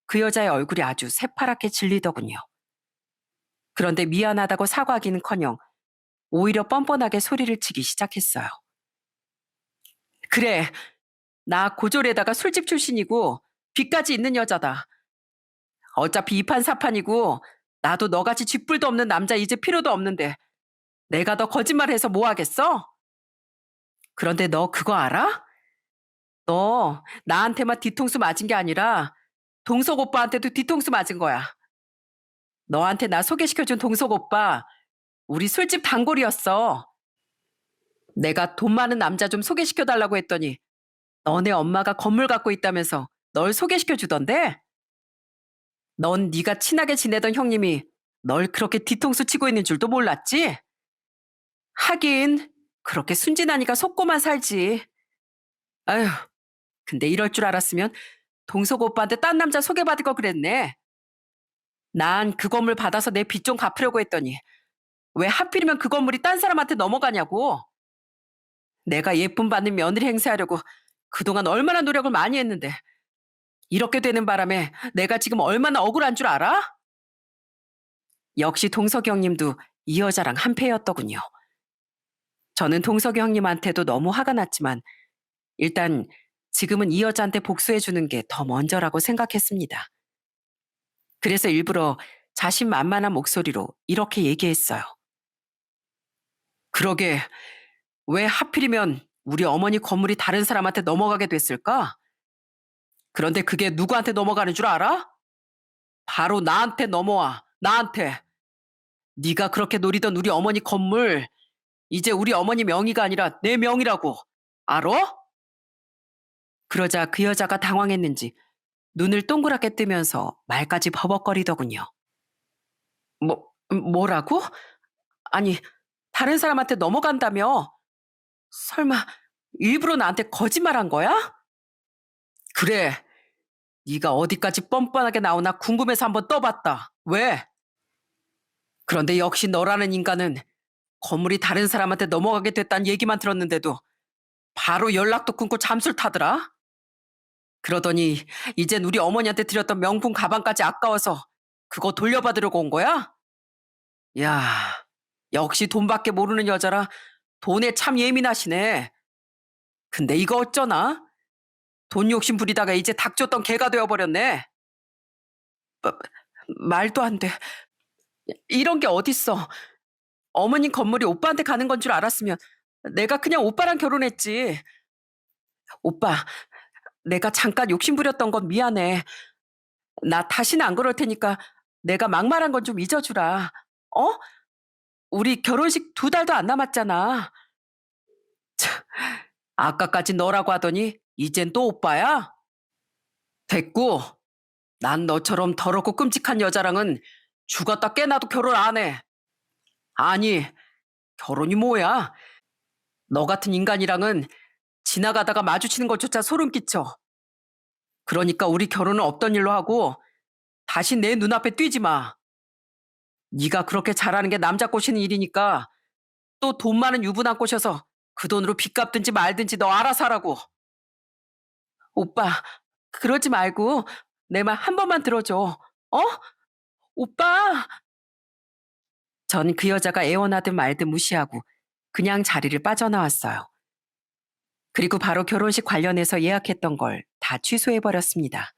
그 여자의 얼굴이 아주 새파랗게 질리더군요. 그런데 미안하다고 사과하기는커녕 오히려 뻔뻔하게 소리를 치기 시작했어요. 그래, 나 고졸에다가 술집 출신이고 빚까지 있는 여자다. 어차피 이판사판이고 나도 너같이 쥐뿔도 없는 남자 이제 필요도 없는데 내가 너 거짓말해서 뭐 하겠어? 그런데 너 그거 알아? 너 나한테만 뒤통수 맞은 게 아니라 동석 오빠한테도 뒤통수 맞은 거야. 너한테 나 소개시켜준 동석 오빠 우리 술집 단골이었어. 내가 돈 많은 남자 좀 소개시켜달라고 했더니 너네 엄마가 건물 갖고 있다면서 널 소개시켜주던데? 넌 네가 친하게 지내던 형님이 널 그렇게 뒤통수 치고 있는 줄도 몰랐지? 하긴 그렇게 순진하니까 속고만 살지. 아휴, 근데 이럴 줄 알았으면 동석 오빠한테 딴 남자 소개받을 걸 그랬네. 난 그 건물 받아서 내 빚 좀 갚으려고 했더니 왜 하필이면 그 건물이 딴 사람한테 넘어가냐고. 내가 예쁨 받는 며느리 행세하려고 그동안 얼마나 노력을 많이 했는데 이렇게 되는 바람에 내가 지금 얼마나 억울한 줄 알아? 역시 동석이 형님도 이 여자랑 한패였더군요. 저는 동석이 형님한테도 너무 화가 났지만 일단 지금은 이 여자한테 복수해주는 게 더 먼저라고 생각했습니다. 그래서 일부러 자신만만한 목소리로 이렇게 얘기했어요. 그러게, 왜 하필이면 우리 어머니 건물이 다른 사람한테 넘어가게 됐을까? 그런데 그게 누구한테 넘어가는 줄 알아? 바로 나한테 넘어와, 나한테. 네가 그렇게 노리던 우리 어머니 건물, 이제 우리 어머니 명의가 아니라 내 명의라고. 알아? 그러자 그 여자가 당황했는지 눈을 동그랗게 뜨면서 말까지 버벅거리더군요. 뭐라고? 아니, 다른 사람한테 넘어간다며? 설마 일부러 나한테 거짓말한 거야? 그래, 네가 어디까지 뻔뻔하게 나오나 궁금해서 한번 떠봤다. 왜? 그런데 역시 너라는 인간은 건물이 다른 사람한테 넘어가게 됐다는 얘기만 들었는데도 바로 연락도 끊고 잠수를 타더라. 그러더니 이젠 우리 어머니한테 드렸던 명품 가방까지 아까워서 그거 돌려받으려고 온 거야? 야, 역시 돈밖에 모르는 여자라 돈에 참 예민하시네. 근데 이거 어쩌나? 돈 욕심 부리다가 이제 닥쳤던 개가 되어버렸네. 말도 안 돼. 이런 게 어딨어. 어머님 건물이 오빠한테 가는 건 줄 알았으면 내가 그냥 오빠랑 결혼했지. 오빠, 내가 잠깐 욕심 부렸던 건 미안해. 나 다시는 안 그럴 테니까 내가 막말한 건 좀 잊어주라. 어? 우리 결혼식 2달도 안 남았잖아. 참, 아까까지 너라고 하더니 이젠 또 오빠야? 됐고, 난 너처럼 더럽고 끔찍한 여자랑은 죽었다 깨나도 결혼 안 해. 아니, 결혼이 뭐야? 너 같은 인간이랑은 지나가다가 마주치는 것조차 소름 끼쳐. 그러니까 우리 결혼은 없던 일로 하고 다시 내 눈앞에 뛰지 마. 네가 그렇게 잘하는 게 남자 꼬시는 일이니까 또 돈 많은 유부남 꼬셔서 그 돈으로 빚 갚든지 말든지 너 알아서 하라고. 오빠, 그러지 말고 내 말 한 번만 들어줘. 어? 오빠! 전 그 여자가 애원하든 말든 무시하고 그냥 자리를 빠져나왔어요. 그리고 바로 결혼식 관련해서 예약했던 걸 다 취소해버렸습니다.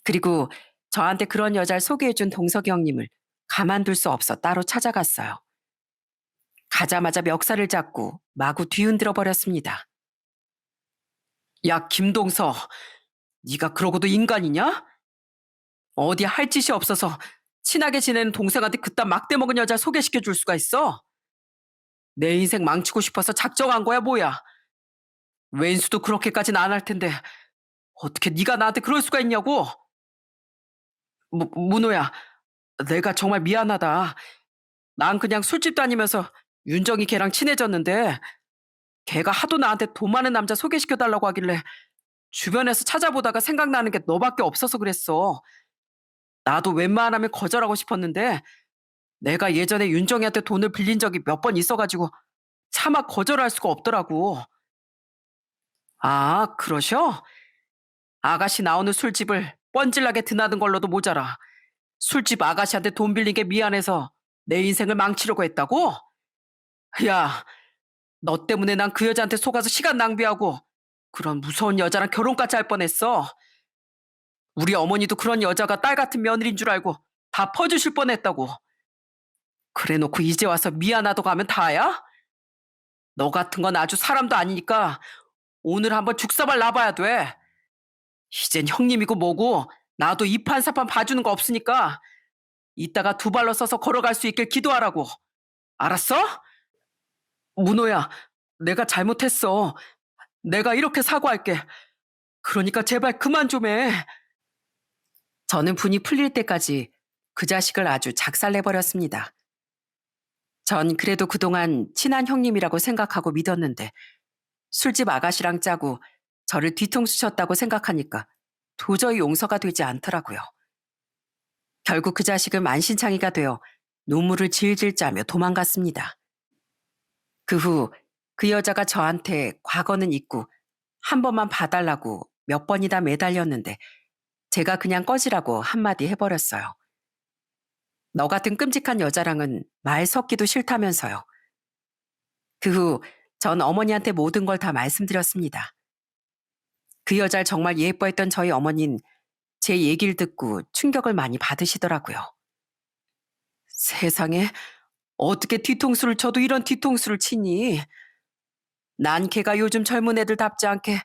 그리고 저한테 그런 여자를 소개해준 동석이 형님을 가만둘 수 없어 따로 찾아갔어요. 가자마자 멱살을 잡고 마구 뒤흔들어 버렸습니다. 야, 김동석, 네가 그러고도 인간이냐? 어디 할 짓이 없어서 친하게 지내는 동생한테 그딴 막대 먹은 여자 소개시켜 줄 수가 있어? 내 인생 망치고 싶어서 작정한 거야 뭐야? 왼수도 그렇게까지는 안 할 텐데 어떻게 네가 나한테 그럴 수가 있냐고? 문호야, 내가 정말 미안하다. 난 그냥 술집 다니면서 윤정이 걔랑 친해졌는데 걔가 하도 나한테 돈 많은 남자 소개시켜달라고 하길래 주변에서 찾아보다가 생각나는 게 너밖에 없어서 그랬어. 나도 웬만하면 거절하고 싶었는데 내가 예전에 윤정이한테 돈을 빌린 적이 몇 번 있어가지고 차마 거절할 수가 없더라고. 아, 그러셔? 아가씨 나오는 술집을 뻔질나게 드나든 걸로도 모자라 술집 아가씨한테 돈 빌린 게 미안해서 내 인생을 망치려고 했다고? 야, 너 때문에 난 그 여자한테 속아서 시간 낭비하고 그런 무서운 여자랑 결혼까지 할 뻔했어. 우리 어머니도 그런 여자가 딸 같은 며느리인 줄 알고 다 퍼주실 뻔했다고. 그래 놓고 이제 와서 미안하다고 하면 다야? 너 같은 건 아주 사람도 아니니까 오늘 한번 죽사발 놔봐야 돼. 이젠 형님이고 뭐고 나도 이판사판 봐주는 거 없으니까 이따가 두 발로 서서 걸어갈 수 있길 기도하라고. 알았어? 문호야, 내가 잘못했어. 내가 이렇게 사과할게. 그러니까 제발 그만 좀 해. 저는 분이 풀릴 때까지 그 자식을 아주 작살내버렸습니다. 전 그래도 그동안 친한 형님이라고 생각하고 믿었는데 술집 아가씨랑 짜고 저를 뒤통수 쳤다고 생각하니까 도저히 용서가 되지 않더라고요. 결국 그 자식은 만신창이가 되어 눈물을 질질 짜며 도망갔습니다. 그 후 그 여자가 저한테 과거는 있고 한 번만 봐달라고 몇 번이나 매달렸는데 제가 그냥 꺼지라고 한마디 해버렸어요. 너 같은 끔찍한 여자랑은 말 섞기도 싫다면서요. 그 후 전 어머니한테 모든 걸 다 말씀드렸습니다. 그 여자를 정말 예뻐했던 저희 어머니는 제 얘기를 듣고 충격을 많이 받으시더라고요. 세상에, 어떻게 뒤통수를 쳐도 이런 뒤통수를 치니? 난 걔가 요즘 젊은 애들답지 않게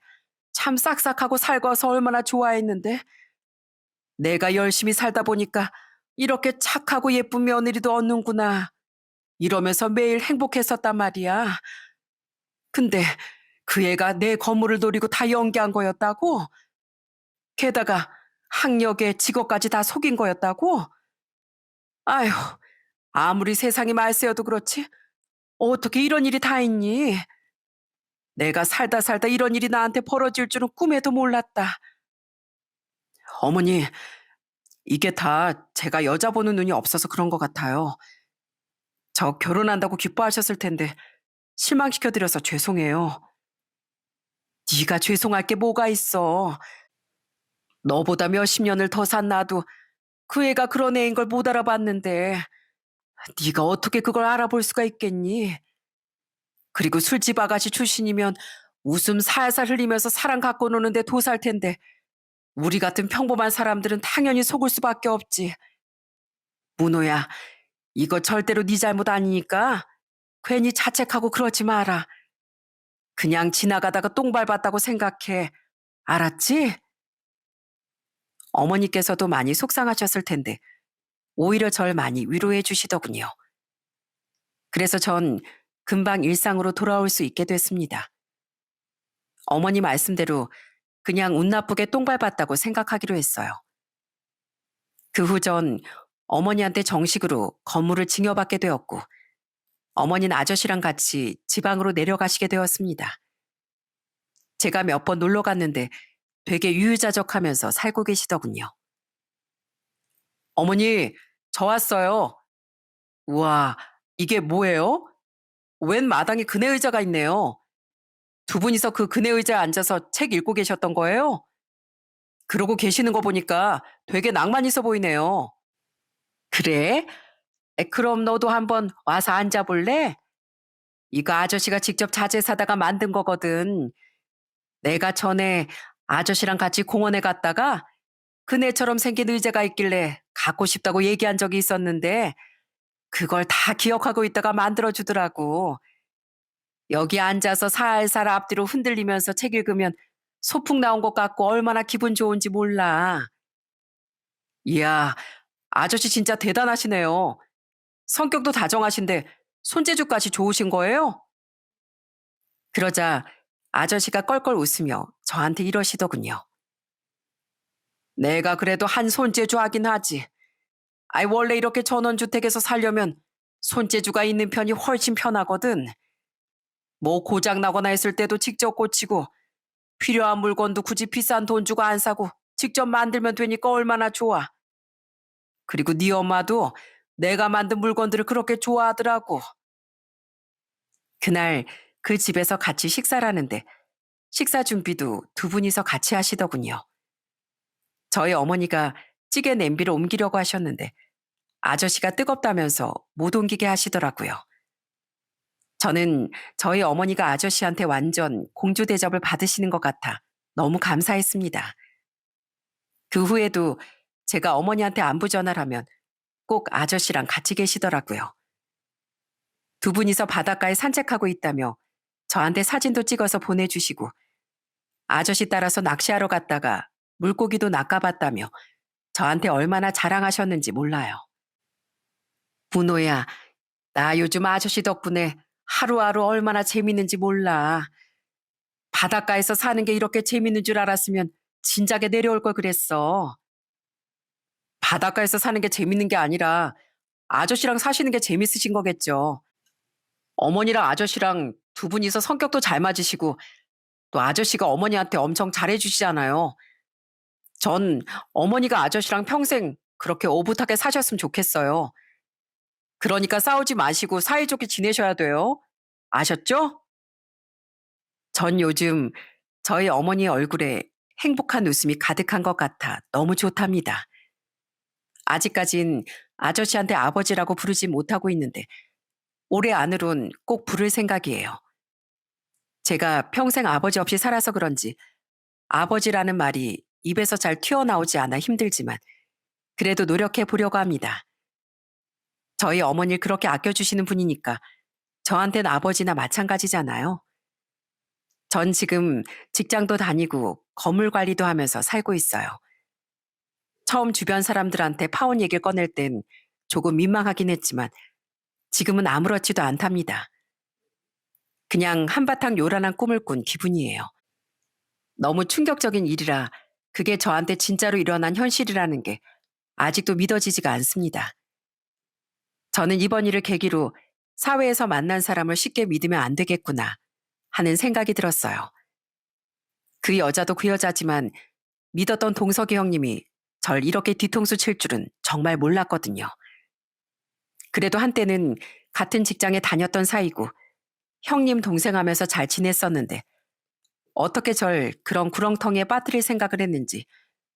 참 싹싹하고 살궈서 얼마나 좋아했는데 내가 열심히 살다 보니까 이렇게 착하고 예쁜 며느리도 얻는구나 이러면서 매일 행복했었단 말이야. 근데 그 애가 내 건물을 노리고 다 연기한 거였다고? 게다가 학력에 직업까지 다 속인 거였다고? 아휴, 아무리 세상이 말세여도 그렇지 어떻게 이런 일이 다 있니? 내가 살다 살다 이런 일이 나한테 벌어질 줄은 꿈에도 몰랐다. 어머니, 이게 다 제가 여자 보는 눈이 없어서 그런 것 같아요. 저 결혼한다고 기뻐하셨을 텐데 실망시켜드려서 죄송해요. 네가 죄송할 게 뭐가 있어. 너보다 몇십 년을 더 산 나도 그 애가 그런 애인 걸 못 알아봤는데 네가 어떻게 그걸 알아볼 수가 있겠니? 그리고 술집 아가씨 출신이면 웃음 살살 흘리면서 사랑 갖고 노는데 도살 텐데 우리 같은 평범한 사람들은 당연히 속을 수밖에 없지. 문호야, 이거 절대로 네 잘못 아니니까 괜히 자책하고 그러지 마라. 그냥 지나가다가 똥 밟았다고 생각해. 알았지? 어머니께서도 많이 속상하셨을 텐데 오히려 절 많이 위로해 주시더군요. 그래서 전 금방 일상으로 돌아올 수 있게 됐습니다. 어머니 말씀대로 그냥 운 나쁘게 똥 밟았다고 생각하기로 했어요. 그 후 전 어머니한테 정식으로 건물을 증여받게 되었고 어머니는 아저씨랑 같이 지방으로 내려가시게 되었습니다. 제가 몇 번 놀러 갔는데 되게 유유자적하면서 살고 계시더군요. 어머니, 저 왔어요. 우와, 이게 뭐예요? 웬 마당에 그네 의자가 있네요. 두 분이서 그 그네 의자에 앉아서 책 읽고 계셨던 거예요? 그러고 계시는 거 보니까 되게 낭만 있어 보이네요. 그래? 그럼 너도 한번 와서 앉아볼래? 이거 아저씨가 직접 자재 사다가 만든 거거든. 내가 전에 아저씨랑 같이 공원에 갔다가 그네처럼 생긴 의자가 있길래 갖고 싶다고 얘기한 적이 있었는데 그걸 다 기억하고 있다가 만들어주더라고. 여기 앉아서 살살 앞뒤로 흔들리면서 책 읽으면 소풍 나온 것 같고 얼마나 기분 좋은지 몰라. 이야, 아저씨 진짜 대단하시네요. 성격도 다정하신데 손재주까지 좋으신 거예요? 그러자 아저씨가 껄껄 웃으며 저한테 이러시더군요. 내가 그래도 한 손재주 하긴 하지. 아이 원래 이렇게 전원주택에서 살려면 손재주가 있는 편이 훨씬 편하거든. 뭐 고장 나거나 했을 때도 직접 고치고 필요한 물건도 굳이 비싼 돈 주고 안 사고 직접 만들면 되니까 얼마나 좋아. 그리고 네 엄마도 내가 만든 물건들을 그렇게 좋아하더라고. 그날 그 집에서 같이 식사를 하는데 식사 준비도 두 분이서 같이 하시더군요. 저희 어머니가 찌개 냄비를 옮기려고 하셨는데 아저씨가 뜨겁다면서 못 옮기게 하시더라고요. 저는 저희 어머니가 아저씨한테 완전 공주 대접을 받으시는 것 같아 너무 감사했습니다. 그 후에도 제가 어머니한테 안부 전화를 하면 꼭 아저씨랑 같이 계시더라고요. 두 분이서 바닷가에 산책하고 있다며 저한테 사진도 찍어서 보내주시고 아저씨 따라서 낚시하러 갔다가 물고기도 낚아봤다며 저한테 얼마나 자랑하셨는지 몰라요. 분호야, 나 요즘 아저씨 덕분에 하루하루 얼마나 재밌는지 몰라. 바닷가에서 사는 게 이렇게 재밌는 줄 알았으면 진작에 내려올 걸 그랬어. 바닷가에서 사는 게 재밌는 게 아니라 아저씨랑 사시는 게 재밌으신 거겠죠. 어머니랑 아저씨랑 두 분이서 성격도 잘 맞으시고 또 아저씨가 어머니한테 엄청 잘해주시잖아요. 전 어머니가 아저씨랑 평생 그렇게 오붓하게 사셨으면 좋겠어요. 그러니까 싸우지 마시고 사이좋게 지내셔야 돼요. 아셨죠? 전 요즘 저희 어머니의 얼굴에 행복한 웃음이 가득한 것 같아 너무 좋답니다. 아직까진 아저씨한테 아버지라고 부르지 못하고 있는데 올해 안으론 꼭 부를 생각이에요. 제가 평생 아버지 없이 살아서 그런지 아버지라는 말이 입에서 잘 튀어나오지 않아 힘들지만 그래도 노력해 보려고 합니다. 저희 어머니를 그렇게 아껴주시는 분이니까 저한테는 아버지나 마찬가지잖아요. 전 지금 직장도 다니고 건물 관리도 하면서 살고 있어요. 처음 주변 사람들한테 파혼 얘기를 꺼낼 땐 조금 민망하긴 했지만 지금은 아무렇지도 않답니다. 그냥 한바탕 요란한 꿈을 꾼 기분이에요. 너무 충격적인 일이라 그게 저한테 진짜로 일어난 현실이라는 게 아직도 믿어지지가 않습니다. 저는 이번 일을 계기로 사회에서 만난 사람을 쉽게 믿으면 안 되겠구나 하는 생각이 들었어요. 그 여자도 그 여자지만 믿었던 동석이 형님이 절 이렇게 뒤통수 칠 줄은 정말 몰랐거든요. 그래도 한때는 같은 직장에 다녔던 사이고 형님 동생 하면서 잘 지냈었는데 어떻게 절 그런 구렁텅이에 빠뜨릴 생각을 했는지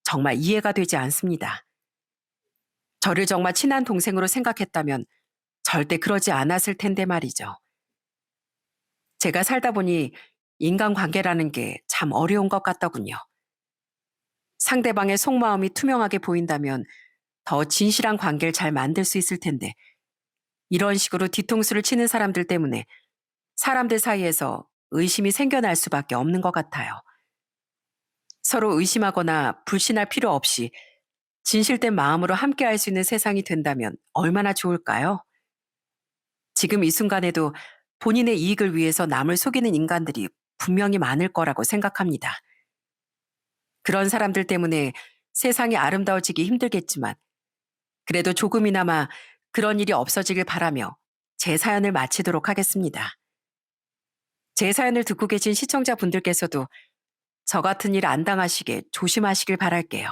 정말 이해가 되지 않습니다. 저를 정말 친한 동생으로 생각했다면 절대 그러지 않았을 텐데 말이죠. 제가 살다 보니 인간관계라는 게 참 어려운 것 같더군요. 상대방의 속마음이 투명하게 보인다면 더 진실한 관계를 잘 만들 수 있을 텐데 이런 식으로 뒤통수를 치는 사람들 때문에 사람들 사이에서 의심이 생겨날 수밖에 없는 것 같아요. 서로 의심하거나 불신할 필요 없이 진실된 마음으로 함께할 수 있는 세상이 된다면 얼마나 좋을까요? 지금 이 순간에도 본인의 이익을 위해서 남을 속이는 인간들이 분명히 많을 거라고 생각합니다. 그런 사람들 때문에 세상이 아름다워지기 힘들겠지만 그래도 조금이나마 그런 일이 없어지길 바라며 제 사연을 마치도록 하겠습니다. 제 사연을 듣고 계신 시청자분들께서도 저 같은 일 안 당하시게 조심하시길 바랄게요.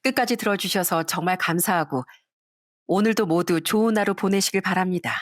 끝까지 들어주셔서 정말 감사하고 오늘도 모두 좋은 하루 보내시길 바랍니다.